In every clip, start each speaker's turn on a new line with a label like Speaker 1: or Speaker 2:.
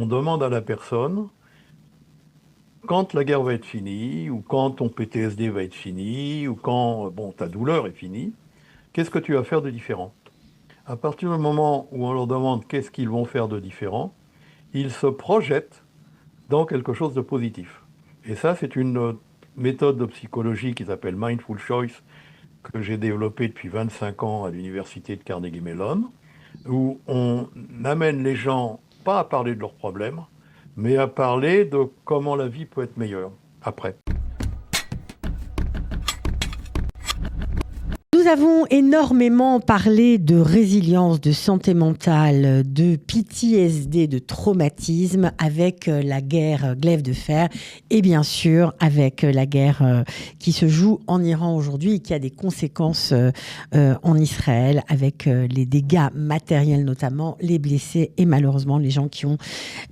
Speaker 1: on demande à la personne quand la guerre va être finie, ou quand ton PTSD va être fini, ou quand bon, ta douleur est finie, qu'est-ce que tu vas faire de différent? À partir du moment où on leur demande qu'est-ce qu'ils vont faire de différent, ils se projettent dans quelque chose de positif. Et ça, c'est une méthode de psychologie qui s'appelle Mindful Choice, que j'ai développée depuis 25 ans à l'université de Carnegie Mellon, où on amène les gens pas à parler de leurs problèmes, mais à parler de comment la vie peut être meilleure après.
Speaker 2: Nous avons énormément parlé de résilience, de santé mentale, de PTSD, de traumatisme avec la guerre glaive de fer et bien sûr avec la guerre qui se joue en Iran aujourd'hui et qui a des conséquences en Israël avec les dégâts matériels notamment, les blessés et malheureusement les gens qui ont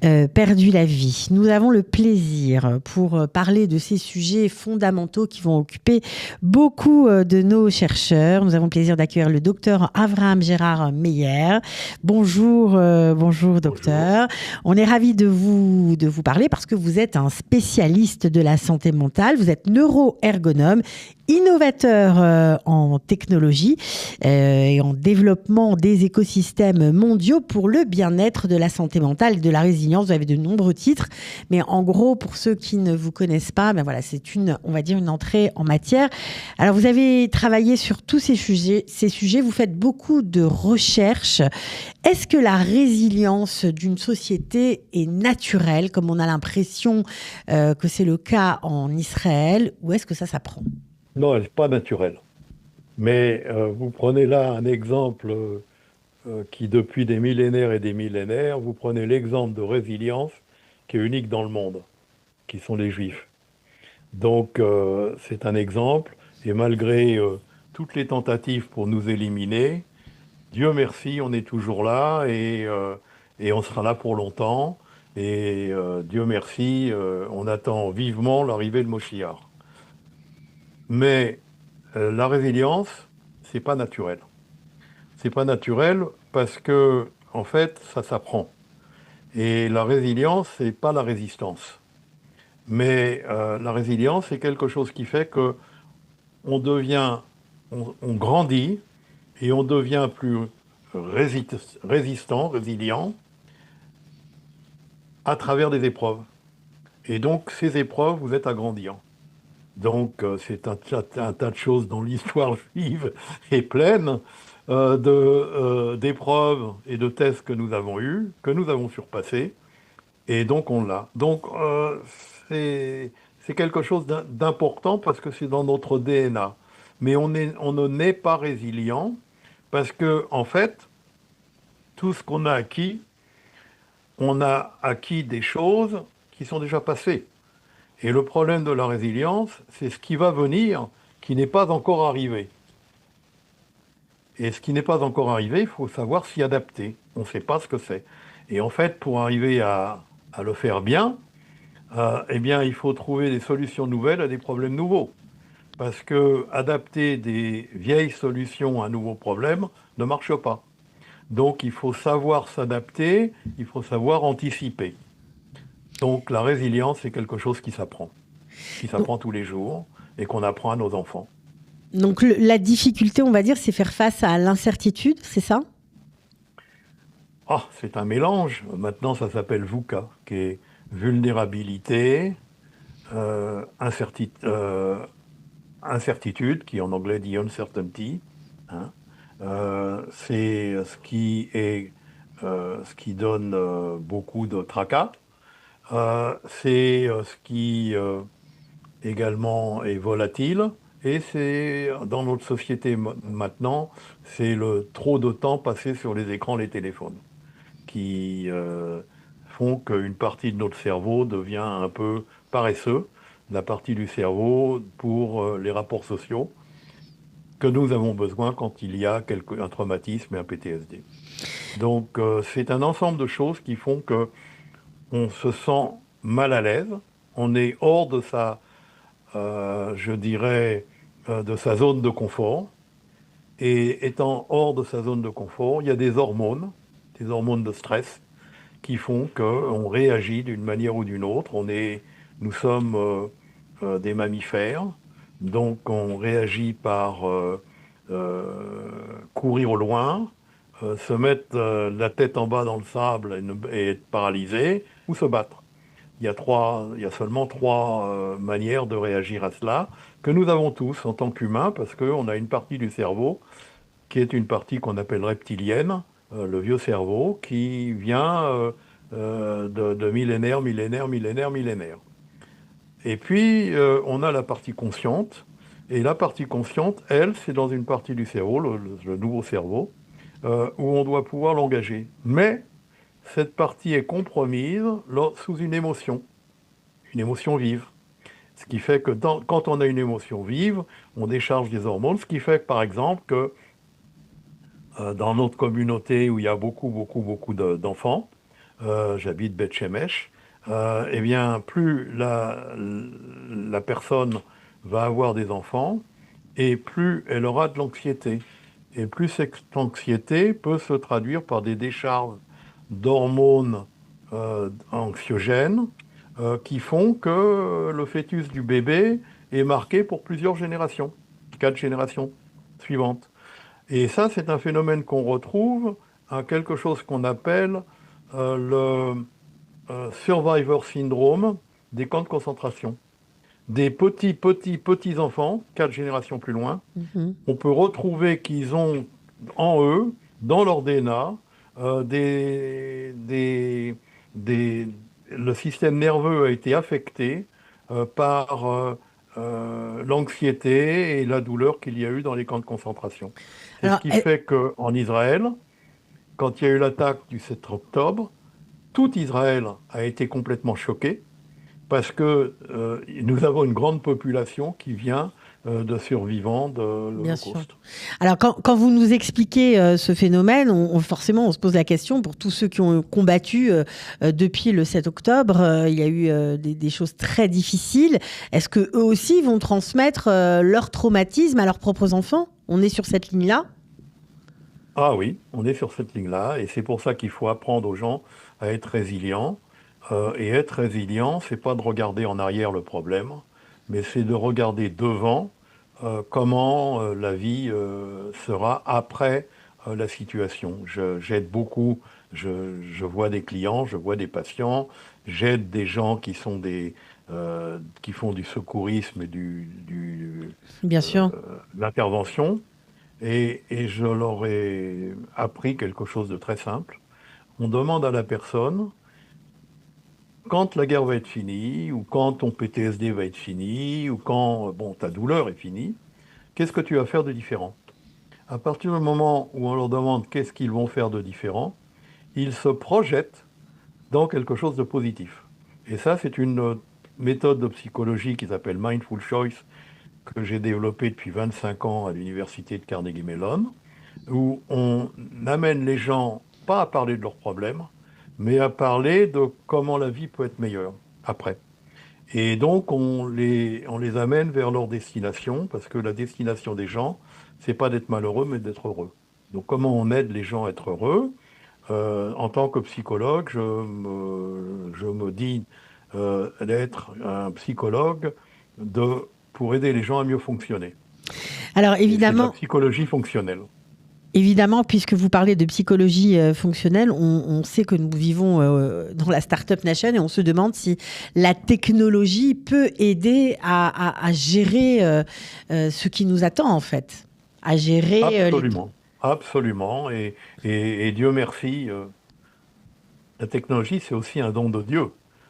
Speaker 2: perdu la vie. Nous avons le plaisir pour parler de ces sujets fondamentaux qui vont occuper beaucoup de nos chercheurs. Nous avons le plaisir d'accueillir le docteur Avraham Gérard Meyer. Bonjour, bonjour
Speaker 1: Bonjour.
Speaker 2: docteur. On est ravis de vous parler parce que vous êtes un spécialiste de la santé mentale. Vous êtes neuroergonome, innovateur en technologie et en développement des écosystèmes mondiaux pour le bien-être de la santé mentale et de la résilience. Vous avez de nombreux titres, mais en gros, pour ceux qui ne vous connaissent pas, ben voilà, c'est on va dire une entrée en matière. Alors, vous avez travaillé sur tous ces sujets, vous faites beaucoup de recherches. Est-ce que la résilience d'une société est naturelle, comme on a l'impression que c'est le cas en Israël, ou est-ce que ça s'apprend?
Speaker 1: Non, elle n'est pas naturelle. Mais vous prenez là un exemple qui, depuis des millénaires et des millénaires, vous prenez l'exemple de résilience qui est unique dans le monde, qui sont les Juifs. Donc, c'est un exemple, et malgré toutes les tentatives pour nous éliminer, Dieu merci, on est toujours là, et on sera là pour longtemps. Et Dieu merci, on attend vivement l'arrivée de Moshiach. Mais la résilience, c'est pas naturel. C'est pas naturel parce que, en fait, ça s'apprend. Et la résilience, c'est pas la résistance. Mais la résilience, c'est quelque chose qui fait que on grandit et on devient plus résistant, résilient à travers des épreuves. Et donc, ces épreuves vous êtes à grandir. Donc, c'est un tas de choses dont l'histoire juive est pleine d'épreuves et de tests que nous avons eus, que nous avons surpassés, et donc on l'a. Donc, c'est quelque chose d'important parce que c'est dans notre DNA. Mais on ne naît pas résilient parce que, en fait, tout ce qu'on a acquis, on a acquis des choses qui sont déjà passées. Et le problème de la résilience, c'est ce qui va venir, qui n'est pas encore arrivé. Et ce qui n'est pas encore arrivé, il faut savoir s'y adapter. On ne sait pas ce que c'est. Et en fait, pour arriver à le faire bien, eh bien, il faut trouver des solutions nouvelles à des problèmes nouveaux. Parce que adapter des vieilles solutions à un nouveau problème ne marche pas. Donc, il faut savoir s'adapter, il faut savoir anticiper. Donc, la résilience, c'est quelque chose qui
Speaker 2: Donc,
Speaker 1: s'apprend tous les jours et qu'on apprend à nos enfants.
Speaker 2: donc la difficulté, on va dire, c'est faire face à l'incertitude, c'est ça?
Speaker 1: Ah, c'est un mélange. Maintenant, ça s'appelle VUCA, qui est vulnérabilité, incertitude, qui en anglais dit uncertainty, hein. C'est ce qui donne beaucoup de tracas. C'est ce qui également est volatile. Et c'est dans notre société maintenant, c'est le trop de temps passé sur les écrans, les téléphones, qui font qu'une partie de notre cerveau devient un peu paresseux, la partie du cerveau pour les rapports sociaux que nous avons besoin quand il y a un traumatisme et un PTSD. Donc c'est un ensemble de choses qui font que on se sent mal à l'aise, on est hors de je dirais, de sa zone de confort. Et étant hors de sa zone de confort, il y a des hormones de stress, qui font qu'on réagit d'une manière ou d'une autre. Nous sommes des mammifères, donc on réagit par courir au loin, se mettre la tête en bas dans le sable et être paralysé, ou se battre. Il y a seulement trois manières de réagir à cela, que nous avons tous en tant qu'humains, parce qu'on a une partie du cerveau qui est une partie qu'on appelle reptilienne, le vieux cerveau, qui vient de millénaires, millénaires, millénaires, millénaires. Et puis, on a la partie consciente, et la partie consciente, elle, c'est dans une partie du cerveau, le nouveau cerveau, où on doit pouvoir l'engager. Mais cette partie est compromise sous une émotion vive. Ce qui fait que quand on a une émotion vive, on décharge des hormones, ce qui fait que, par exemple, que dans notre communauté où il y a beaucoup, beaucoup, beaucoup d'enfants, j'habite Beth Shemesh, eh bien, plus la personne va avoir des enfants, et plus elle aura de l'anxiété. Et plus cette anxiété peut se traduire par des décharges d'hormones anxiogènes qui font que le fœtus du bébé est marqué pour plusieurs générations, 4 générations suivantes. Et ça, c'est un phénomène qu'on retrouve à quelque chose qu'on appelle le survivor syndrome des camps de concentration. Des petits, petits, petits enfants, 4 générations plus loin, on peut retrouver qu'ils ont en eux, dans leur DNA, le système nerveux a été affecté par l'anxiété et la douleur qu'il y a eu dans les camps de concentration. C'est ce
Speaker 2: Alors,
Speaker 1: qui fait qu'en Israël, quand il y a eu l'attaque du 7 octobre, tout Israël a été complètement choqué parce que nous avons une grande population qui vient de survivants de
Speaker 2: bien sûr.
Speaker 1: l'Holocauste.
Speaker 2: Alors, quand vous nous expliquez ce phénomène, forcément, on se pose la question pour tous ceux qui ont combattu depuis le 7 octobre. Il y a eu des choses très difficiles. Est-ce qu'eux aussi vont transmettre leur traumatisme à leurs propres enfants? On est sur cette ligne-là?
Speaker 1: Ah oui, on est sur cette ligne-là, et c'est pour ça qu'il faut apprendre aux gens à être résilients. Et être résilient, c'est pas de regarder en arrière le problème, mais c'est de regarder devant comment la vie sera après la situation. J'aide beaucoup, je vois des clients, je vois des patients, j'aide des gens qui sont qui font du secourisme et
Speaker 2: Bien sûr.
Speaker 1: de l'intervention, et je leur ai appris quelque chose de très simple. On demande à la personne, quand la guerre va être finie, ou quand ton PTSD va être fini, ou quand ta douleur est finie, qu'est-ce que tu vas faire de différent? À partir du moment où on leur demande qu'est-ce qu'ils vont faire de différent, ils se projettent dans quelque chose de positif. Et ça, c'est une méthode de psychologie qui s'appelle Mindful Choice, que j'ai développée depuis 25 ans à l'université de Carnegie Mellon, où on amène les gens pas à parler de leurs problèmes, mais à parler de comment la vie peut être meilleure après. Et donc, on les amène vers leur destination, parce que la destination des gens, c'est pas d'être malheureux, mais d'être heureux. Donc, comment on aide les gens à être heureux? En tant que psychologue, je me dis d'être un psychologue pour aider les gens à mieux fonctionner.
Speaker 2: Alors,
Speaker 1: Et c'est de la
Speaker 2: évidemment,
Speaker 1: psychologie fonctionnelle.
Speaker 2: Évidemment, puisque vous parlez de psychologie fonctionnelle, on sait que nous vivons dans la Startup Nation et on se demande si la technologie peut aider à gérer ce qui nous attend, en fait. À gérer
Speaker 1: Absolument, absolument. Et Dieu merci, la technologie, c'est aussi un don de Dieu.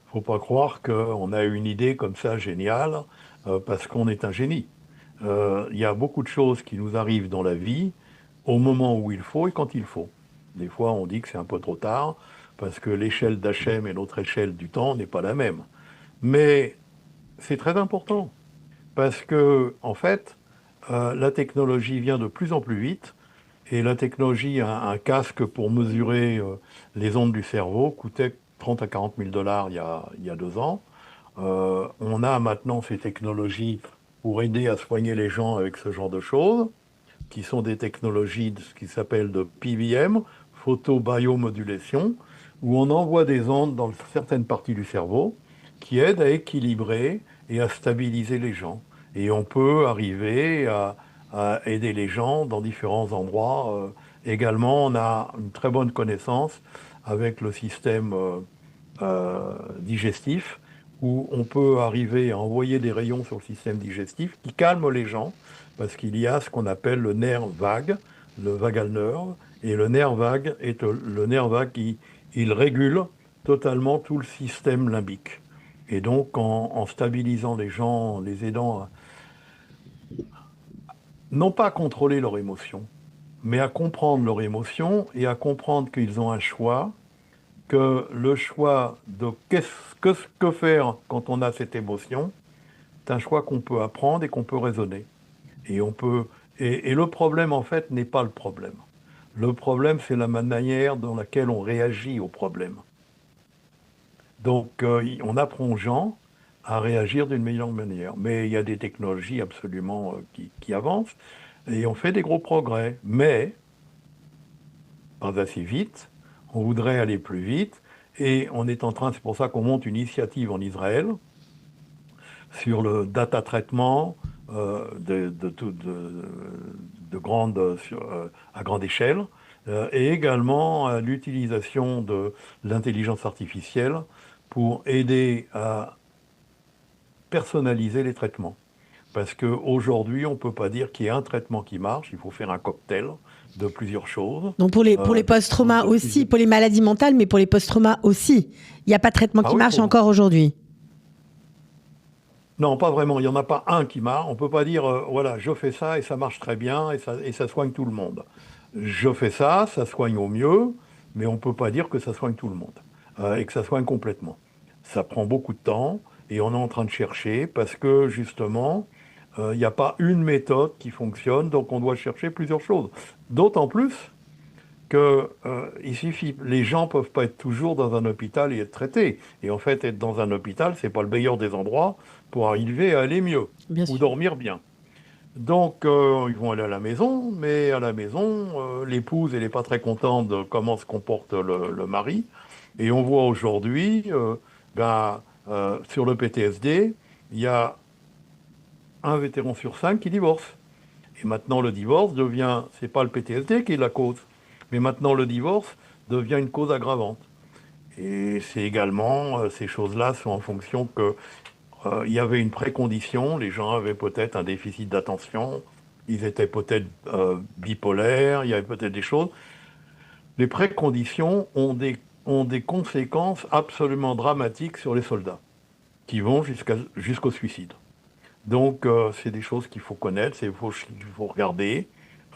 Speaker 1: Il ne faut pas croire qu'on a une idée comme ça géniale parce qu'on est un génie. Il y a beaucoup de choses qui nous arrivent dans la vie au moment où il faut et quand il faut. Des fois, on dit que c'est un peu trop tard parce que l'échelle d'Hachem et notre échelle du temps n'est pas la même. Mais c'est très important parce que, en fait, la technologie vient de plus en plus vite et la technologie, un casque pour mesurer les ondes du cerveau coûtait 30 à 40 000 dollars il y a 2 ans. On a maintenant ces technologies pour aider à soigner les gens avec ce genre de choses, qui sont des technologies ce qui s'appelle de PBM, photobiomodulation, où on envoie des ondes dans certaines parties du cerveau qui aident à équilibrer et à stabiliser les gens. Et on peut arriver à aider les gens dans différents endroits. Également, on a une très bonne connaissance avec le système digestif, où on peut arriver à envoyer des rayons sur le système digestif qui calment les gens, parce qu'il y a ce qu'on appelle le nerf vague, le vagal nerve, et le nerf vague est le nerf vague qui il régule totalement tout le système limbique. Et donc, en stabilisant les gens, en les aidant non pas à contrôler leurs émotions, mais à comprendre leurs émotions et à comprendre qu'ils ont un choix, que le choix de que faire quand on a cette émotion, c'est un choix qu'on peut apprendre et qu'on peut raisonner. Et on peut et le problème en fait n'est pas le problème. Le problème c'est la manière dans laquelle on réagit au problème. Donc on apprend aux gens à réagir d'une meilleure manière. Mais il y a des technologies absolument qui avancent et on fait des gros progrès. Mais pas assez vite. On voudrait aller plus vite. Et on est en train, c'est pour ça qu'on monte une initiative en Israël sur le data traitement à grande échelle et également l'utilisation de l'intelligence artificielle pour aider à personnaliser les traitements. Parce qu'aujourd'hui, on ne peut pas dire qu'il y ait un traitement qui marche, il faut faire un cocktail de plusieurs choses.
Speaker 2: Donc pour les post-traumas aussi, pour les maladies mentales, mais pour les post-traumas aussi. Il n'y a pas de traitement qui marche encore aujourd'hui.
Speaker 1: Non, pas vraiment. Il n'y en a pas un qui marche. On ne peut pas dire, voilà, je fais ça et ça marche très bien et ça soigne tout le monde. Je fais ça soigne au mieux, mais on ne peut pas dire que ça soigne tout le monde et que ça soigne complètement. Ça prend beaucoup de temps et on est en train de chercher parce que justement, il n'y a pas une méthode qui fonctionne, donc on doit chercher plusieurs choses. D'autant plus que les gens ne peuvent pas être toujours dans un hôpital et être traités. Et en fait, être dans un hôpital, c'est pas le meilleur des endroits pour arriver à aller mieux ou dormir bien. Donc, ils vont aller à la maison, mais à la maison, l'épouse, elle n'est pas très contente de comment se comporte le mari. Et on voit aujourd'hui, sur le PTSD, il y a un vétéran sur 5 qui divorce. Et maintenant, le divorce c'est pas le PTSD qui est la cause, mais maintenant le divorce devient une cause aggravante. Et c'est également, ces choses-là sont en fonction que il y avait une précondition, les gens avaient peut-être un déficit d'attention, ils étaient peut-être bipolaires, il y avait peut-être des choses. Les préconditions ont des conséquences absolument dramatiques sur les soldats, qui vont jusqu'au suicide. Donc, c'est des choses qu'il faut connaître, qu'il faut regarder.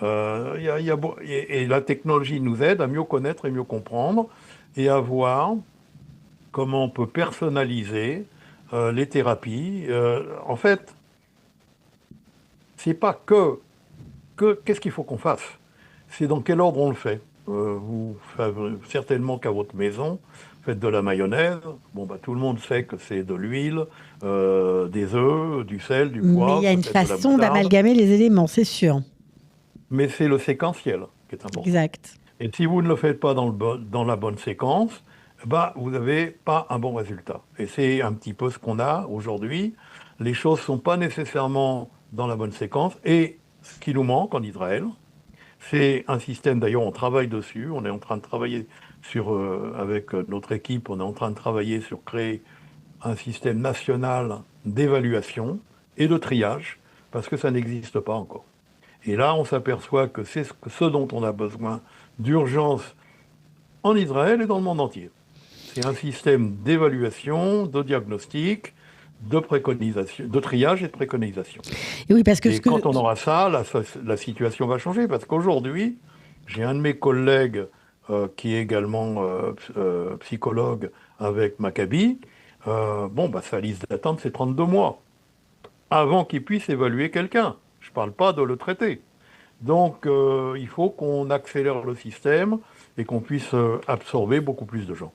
Speaker 1: Et la technologie nous aide à mieux connaître et mieux comprendre et à voir comment on peut personnaliser les thérapies. En fait, c'est pas qu'est-ce qu'il faut qu'on fasse, c'est dans quel ordre on le fait. Vous faites certainement qu'à votre maison, faites de la mayonnaise. Bon, tout le monde sait que c'est de l'huile, des œufs, du sel, du poivre.
Speaker 2: Mais il y a une façon d'amalgamer les éléments, c'est sûr.
Speaker 1: Mais c'est le séquentiel qui est important.
Speaker 2: Exact.
Speaker 1: Et si vous ne le faites pas dans la bonne séquence, vous n'avez pas un bon résultat. Et c'est un petit peu ce qu'on a aujourd'hui. Les choses ne sont pas nécessairement dans la bonne séquence. Et ce qui nous manque en Israël, c'est un système, d'ailleurs on travaille dessus, on est en train de travailler avec notre équipe, on est en train de travailler sur créer un système national d'évaluation et de triage, parce que ça n'existe pas encore. Et là, on s'aperçoit que c'est ce dont on a besoin d'urgence en Israël et dans le monde entier. C'est un système d'évaluation, de diagnostic, de préconisation, de triage et de préconisation.
Speaker 2: Et oui, parce que
Speaker 1: quand on aura ça, la situation va changer. Parce qu'aujourd'hui, j'ai un de mes collègues qui est également psychologue avec Maccabi. Sa liste d'attente, c'est 32 mois avant qu'il puisse évaluer quelqu'un. Je ne parle pas de le traiter. Donc, il faut qu'on accélère le système et qu'on puisse absorber beaucoup plus de gens.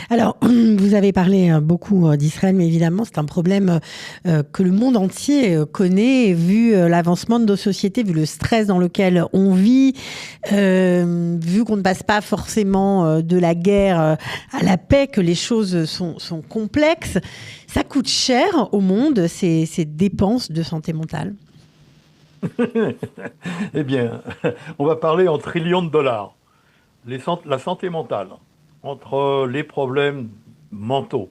Speaker 2: Alors, vous avez parlé beaucoup d'Israël, mais évidemment, c'est un problème que le monde entier connaît, vu l'avancement de nos sociétés, vu le stress dans lequel on vit, vu qu'on ne passe pas forcément de la guerre à la paix, que les choses sont complexes. Ça coûte cher au monde, ces dépenses de santé mentale.
Speaker 1: Eh bien, on va parler en trillions de dollars. La santé mentale, entre les problèmes mentaux,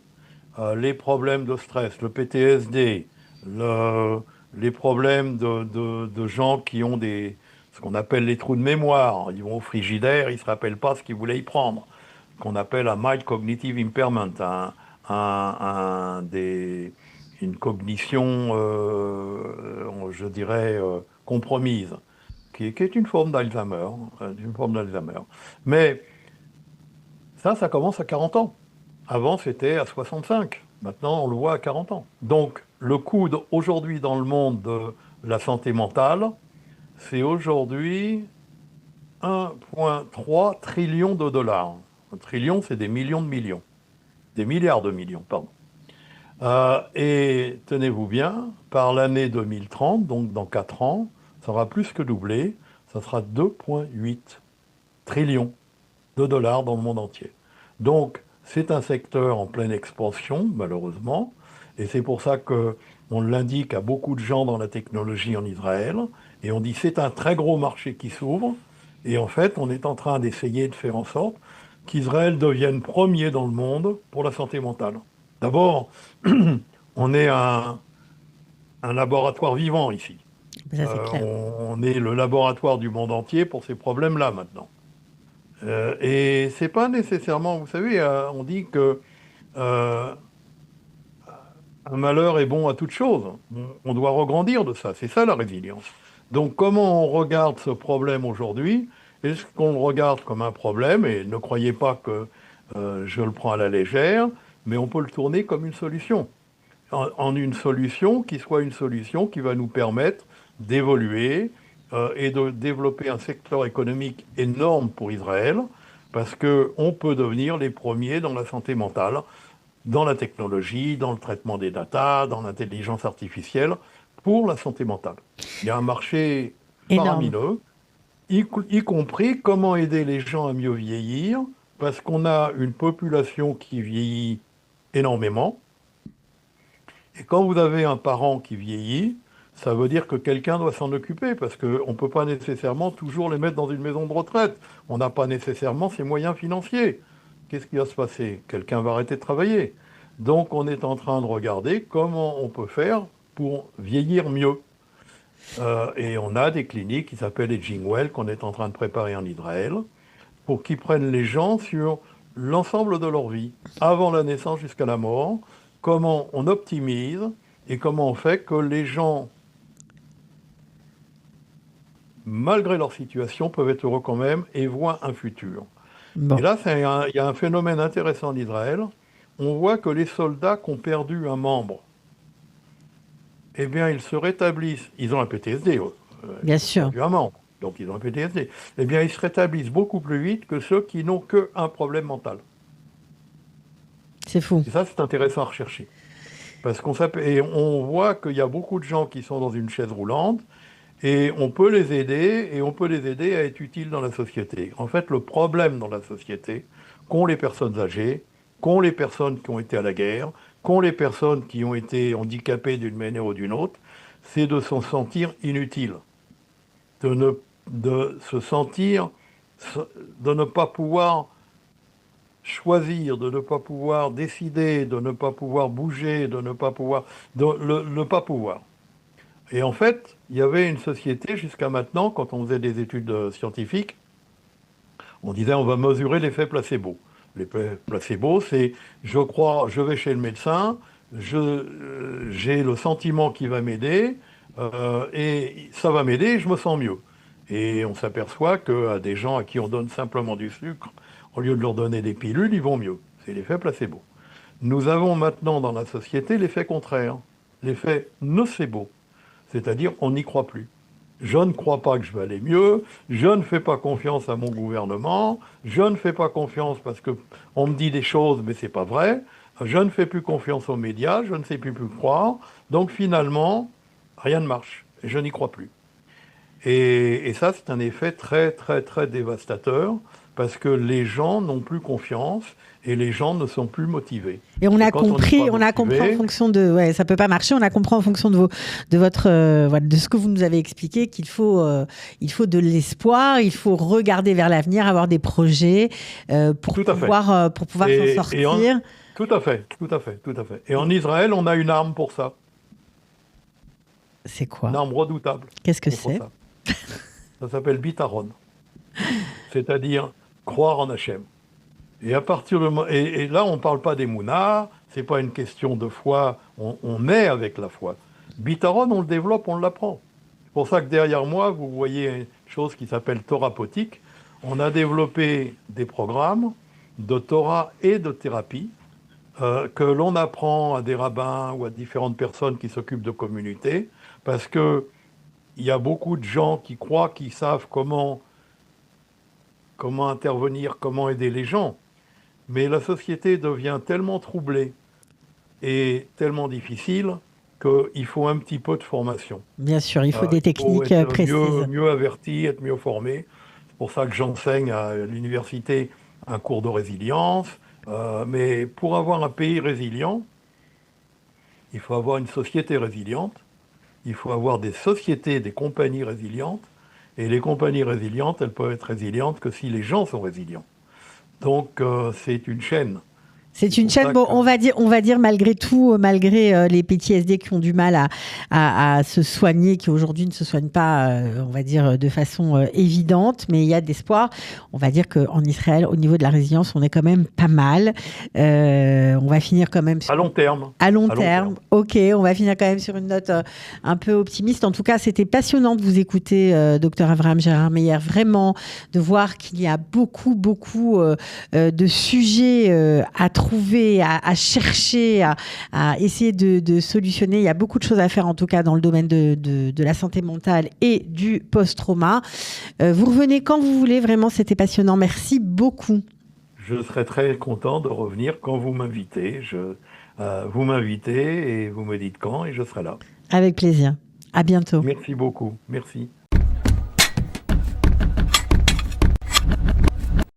Speaker 1: les problèmes de stress, le PTSD, les problèmes de gens qui ont ce qu'on appelle les trous de mémoire. Ils vont au frigidaire, ils ne se rappellent pas ce qu'ils voulaient y prendre. Ce qu'on appelle un mild cognitive impairment, une cognition, je dirais, compromise, qui est une forme d'Alzheimer, une forme d'Alzheimer. Mais ça commence à 40 ans. Avant, c'était à 65. Maintenant, on le voit à 40 ans. Donc, le coût aujourd'hui dans le monde de la santé mentale, c'est aujourd'hui 1,3 trillion de dollars. Un trillion, c'est des millions de millions. Des milliards de millions, pardon. Et tenez-vous bien, par l'année 2030, donc dans 4 ans, ça aura plus que doublé. Ça sera 2,8 trillions de dollars dans le monde entier. Donc, c'est un secteur en pleine expansion, malheureusement, et c'est pour ça qu'on l'indique à beaucoup de gens dans la technologie en Israël, et on dit c'est un très gros marché qui s'ouvre, et en fait, on est en train d'essayer de faire en sorte qu'Israël devienne premier dans le monde pour la santé mentale. D'abord, on est un laboratoire vivant ici.
Speaker 2: Ça, c'est clair.
Speaker 1: On est le laboratoire du monde entier pour ces problèmes-là maintenant. Et c'est pas nécessairement, vous savez, on dit que euh, un malheur est bon à toute chose. On doit regrandir de ça. C'est ça la résilience. Donc comment on regarde ce problème aujourd'hui? Est-ce qu'on le regarde comme un problème? Et ne croyez pas que je le prends à la légère, mais on peut le tourner comme une solution. En une solution qui soit une solution qui va nous permettre d'évoluer et de développer un secteur économique énorme pour Israël, parce qu'on peut devenir les premiers dans la santé mentale, dans la technologie, dans le traitement des datas, dans l'intelligence artificielle, pour la santé mentale. Il y a un marché
Speaker 2: Énorme.
Speaker 1: faramineux, y compris comment aider les gens à mieux vieillir, parce qu'on a une population qui vieillit énormément. Et quand vous avez un parent qui vieillit, ça veut dire que quelqu'un doit s'en occuper, parce qu'on ne peut pas nécessairement toujours les mettre dans une maison de retraite. On n'a pas nécessairement ces moyens financiers. Qu'est-ce qui va se passer? Quelqu'un va arrêter de travailler. Donc on est en train de regarder comment on peut faire pour vieillir mieux. Et on a des cliniques qui s'appellent Aging Well, qu'on est en train de préparer en Israël, pour qu'ils prennent les gens sur l'ensemble de leur vie, avant la naissance jusqu'à la mort, comment on optimise et comment on fait que les gens, malgré leur situation, peuvent être heureux quand même et voient un futur. Et
Speaker 2: Bon.
Speaker 1: là, il y a un phénomène intéressant en Israël. On voit que les soldats qui ont perdu un membre, eh bien, ils se rétablissent. Ils ont un PTSD,
Speaker 2: Bien
Speaker 1: ils ont
Speaker 2: sûr.
Speaker 1: perdu un membre, donc ils ont un PTSD. Eh bien, ils se rétablissent beaucoup plus vite que ceux qui n'ont qu'un problème mental.
Speaker 2: C'est fou.
Speaker 1: Et ça, c'est intéressant à rechercher. Et on voit qu'il y a beaucoup de gens qui sont dans une chaise roulante et on peut les aider et on peut les aider à être utiles dans la société. En fait, le problème dans la société, qu'ont les personnes âgées, qu'ont les personnes qui ont été à la guerre, qu'ont les personnes qui ont été handicapées d'une manière ou d'une autre, c'est de se sentir inutile, de ne, de se sentir, de ne pas pouvoir choisir, de ne pas pouvoir décider, de ne pas pouvoir bouger, de ne pas pouvoir, ne pas pouvoir. Et en fait, il y avait une société jusqu'à maintenant, quand on faisait des études scientifiques, on disait on va mesurer l'effet placebo. L'effet placebo, c'est je crois, je vais chez le médecin, j'ai le sentiment qu'il va m'aider, et ça va m'aider, je me sens mieux. Et on s'aperçoit qu'à des gens à qui on donne simplement du sucre, au lieu de leur donner des pilules, ils vont mieux. C'est l'effet placebo. Nous avons maintenant dans la société l'effet contraire, l'effet nocebo, c'est-à-dire on n'y croit plus. Je ne crois pas que je vais aller mieux. Je ne fais pas confiance à mon gouvernement. Je ne fais pas confiance parce que on me dit des choses, mais c'est pas vrai. Je ne fais plus confiance aux médias. Je ne sais plus croire. Donc finalement, rien ne marche. Et je n'y crois plus. Et ça, c'est un effet très, très, très dévastateur parce que les gens n'ont plus confiance et les gens ne sont plus motivés.
Speaker 2: Et on
Speaker 1: Et
Speaker 2: a
Speaker 1: quand on n'est
Speaker 2: compris,
Speaker 1: pas
Speaker 2: on a compris en
Speaker 1: motivé,
Speaker 2: fonction de, ouais, ça peut pas marcher. On a compris en fonction de votre, voilà, de ce que vous nous avez expliqué il faut de l'espoir, il faut regarder vers l'avenir, avoir des projets
Speaker 1: tout à fait.
Speaker 2: pour pouvoir s'en
Speaker 1: Et
Speaker 2: sortir.
Speaker 1: tout à fait, tout à fait, tout à fait. Et en Israël, on a une arme pour ça,
Speaker 2: C'est
Speaker 1: une
Speaker 2: quoi?
Speaker 1: arme redoutable
Speaker 2: Qu'est-ce que
Speaker 1: contre
Speaker 2: c'est?
Speaker 1: ça. Ça s'appelle bitaron, c'est-à-dire croire en Hachem. Et à partir et là, on ne parle pas des mounars, c'est pas une question de foi, on est avec la foi. Bitaron, on le développe, on l'apprend. C'est pour ça que derrière moi, vous voyez une chose qui s'appelle Thérapeutique. On a développé des programmes de Torah et de thérapie que l'on apprend à des rabbins ou à différentes personnes qui s'occupent de communautés, parce que il y a beaucoup de gens qui croient qu'ils savent comment intervenir, comment aider les gens. Mais la société devient tellement troublée et tellement difficile qu'il faut un petit peu de formation.
Speaker 2: Bien sûr, il faut des
Speaker 1: Il faut
Speaker 2: techniques
Speaker 1: être
Speaker 2: précises.
Speaker 1: mieux averti, être mieux formé. C'est pour ça que j'enseigne à l'université un cours de résilience. Mais pour avoir un pays résilient, il faut avoir une société résiliente, il faut avoir des sociétés, des compagnies résilientes. Et les compagnies résilientes, elles peuvent être résilientes que si les gens sont résilients. Donc c'est une chaîne.
Speaker 2: C'est
Speaker 1: C'est
Speaker 2: une
Speaker 1: pour
Speaker 2: chaîne,
Speaker 1: ça
Speaker 2: bon,
Speaker 1: que
Speaker 2: on va dire malgré tout, malgré les PTSD qui ont du mal à se soigner, qui aujourd'hui ne se soignent pas, on va dire, de façon évidente, mais il y a de l'espoir. On va dire qu'en Israël, au niveau de la résilience, on est quand même pas mal. On va finir quand même
Speaker 1: à long terme,
Speaker 2: à long
Speaker 1: à long
Speaker 2: terme.
Speaker 1: terme.
Speaker 2: Ok, on va finir quand même sur une note un peu optimiste. En tout cas, c'était passionnant de vous écouter, docteur Avraham Gérard Meyer, vraiment, de voir qu'il y a beaucoup, beaucoup de sujets à trouver, à chercher, à essayer de solutionner. Il y a beaucoup de choses à faire, en tout cas, dans le domaine de la santé mentale et du post-trauma. Vous revenez quand vous voulez, vraiment, c'était passionnant. Merci beaucoup.
Speaker 1: Je serai très content de revenir quand vous m'invitez. Vous m'invitez et vous me dites quand et je serai là.
Speaker 2: Avec plaisir. À bientôt.
Speaker 1: Merci beaucoup. Merci.